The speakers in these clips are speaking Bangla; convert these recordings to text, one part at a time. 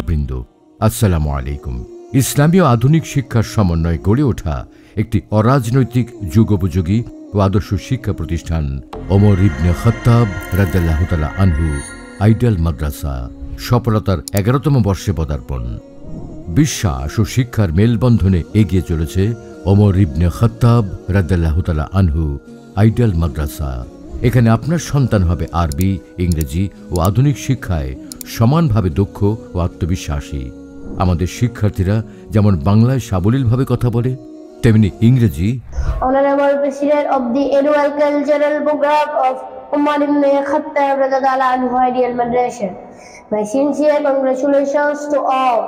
বৃন্দ, আসসালামু আলাইকুম। ইসলামী ও আধুনিক শিক্ষার সমন্বয়ে গড়ে ওঠা একটি অরাজনৈতিক যুগোপযোগী ও আদর্শ শিক্ষা প্রতিষ্ঠান ওমর ইবনে খাত্তাব রাদিয়াল্লাহু তাআলা আনহু আইডিয়াল মাদ্রাসা সফলতার 11তম বর্ষে পদার্পণ। বিশ্বাস ও শিক্ষার মেলবন্ধনে এগিয়ে চলেছে ওমর ইবনে খাত্তাব রাদিয়াল্লাহু তাআলা আনহু আইডিয়াল মাদ্রাসা। এখানে আপনার সন্তান হবে আরবি, ইংরেজি ও আধুনিক শিক্ষায় সমানভাবে দক্ষ ও আত্মবিশ্বাসী। আমাদের শিক্ষার্থীরা যেমন বাংলায় সাবলীলভাবে কথা বলে, তেমনি ইংরেজি Honorable President of the Annual Cultural Program of Umar ibn Khattab radhiyallahu anhu Ideal Madrasa. My sincere congratulations to all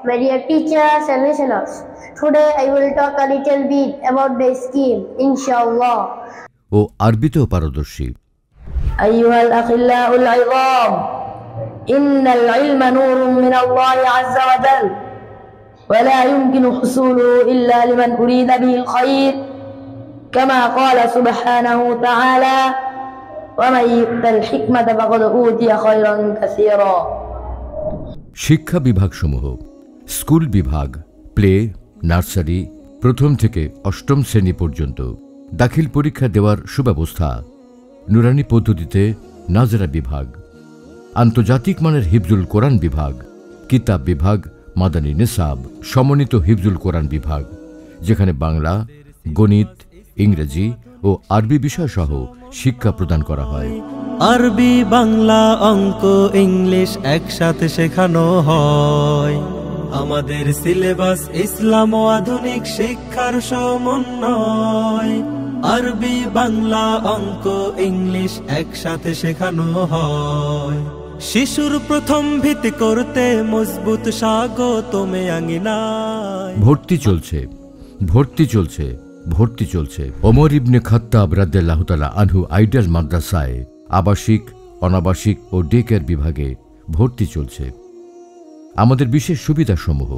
my dear teachers and listeners. Today I will talk a little bit about the scheme, inshallah. ও আরবিতেও পারদর্শী। أيها الأخلاء العظام إن العلم نور من الله عز وجل ولا يمكن حصوله إلا لمن أريد به الخير كما قال سبحانه وتعالى ومن يؤت الحكمة فقد أوتي خيرا كثيرا। শিক্ষা বিভাগসমূহ: স্কুল বিভাগ, প্লে, নার্সারি, প্রথম থেকে অষ্টম শ্রেণী পর্যন্ত। দাখিল পরীক্ষা দেওয়ার সুব্যবস্থা। নুরানি পদ্ধতিতে নাজরা বিভাগ। আন্তর্জাতিক মানের হিফজুল কোরআন বিভাগ। কিতাব বিভাগ, মাদানী নিসাব, সমন্বিত হিফজুল কোরআন বিভাগ, যেখানে বাংলা, গণিত, ইংরেজি ও আরবি বিষয়সহ শিক্ষা প্রদান করা হয়। আরবি, বাংলা, অঙ্ক, ইংলিশ একসাথে শেখানো হয়। আমাদের সিলেবাস ইসলাম ও আধুনিক শিক্ষার সমন্বয়। আরবি, বাংলা, অঙ্ক, ইংলিশ একসাথে শেখানো হয়। শিশুর প্রথম ভিত্তি করতে মজবুত স্বাগতমে আঙ্গিনায়। ভর্তি চলছে, ভর্তি চলছে, ভর্তি চলছে। ওমর ইবনে খাত্তাব রাদিয়াল্লাহু তাআলা আনহু আইডিয়াল মাদ্রাসায় আবাসিক, অনাবাসিক ও ডে কেয়ার বিভাগে ভর্তি চলছে। আমাদের বিশেষ সুবিধাসমূহ: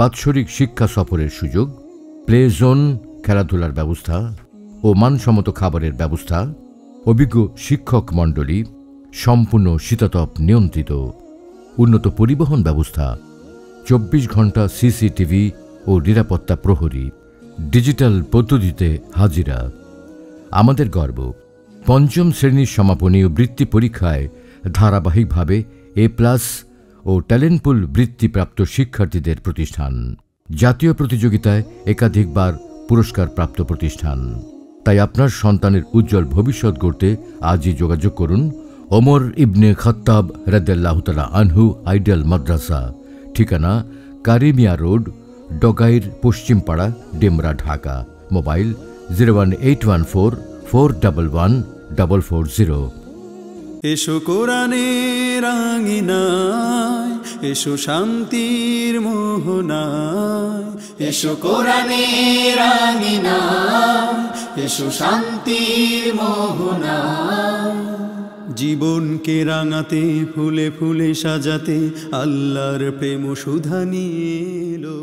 বাৎসরিক শিক্ষা সফরের সুযোগ, প্লে জোন, খেলাধুলার ব্যবস্থা ও মানসম্মত খাবারের ব্যবস্থা, অভিজ্ঞ শিক্ষক মণ্ডলী, সম্পূর্ণ শীতাতপ নিয়ন্ত্রিত, উন্নত পরিবহন ব্যবস্থা, 24 ঘন্টা সিসিটিভি ও নিরাপত্তা প্রহরী, ডিজিটাল পদ্ধতিতে হাজিরা। আমাদের গর্ব, পঞ্চম শ্রেণীর সমাপনী ও বৃত্তি পরীক্ষায় ধারাবাহিকভাবে A+ ও ট্যালেন্ট পুল বৃত্তিপ্রাপ্ত শিক্ষার্থীদের প্রতিষ্ঠান। জাতীয় প্রতিযোগিতায় একাধিকবার পুরস্কারপ্রাপ্ত প্রতিষ্ঠান। তাই আপনার সন্তানের উজ্জ্বল ভবিষ্যৎ গড়তে আজই যোগাযোগ করুন ওমর ইবনে খাত্তাব রাদিয়াল্লাহু তাআলা আনহু আইডিয়াল মাদ্রাসা। ঠিকানা: কারিমিয়া রোড, ডগাইর, পশ্চিমপাড়া, ডেমরা, ঢাকা। মোবাইল 01844111440। এসো কোরআনের আঙিনায়, এসো শান্তির মোহনায়। এসো কোরআনের আঙিনায়, এসো শান্তির মোহনায়। জীবনকে রাঙাতে, ফুলে ফুলে সাজাতে আল্লাহর প্রেম সুধা নিয়ে এলো।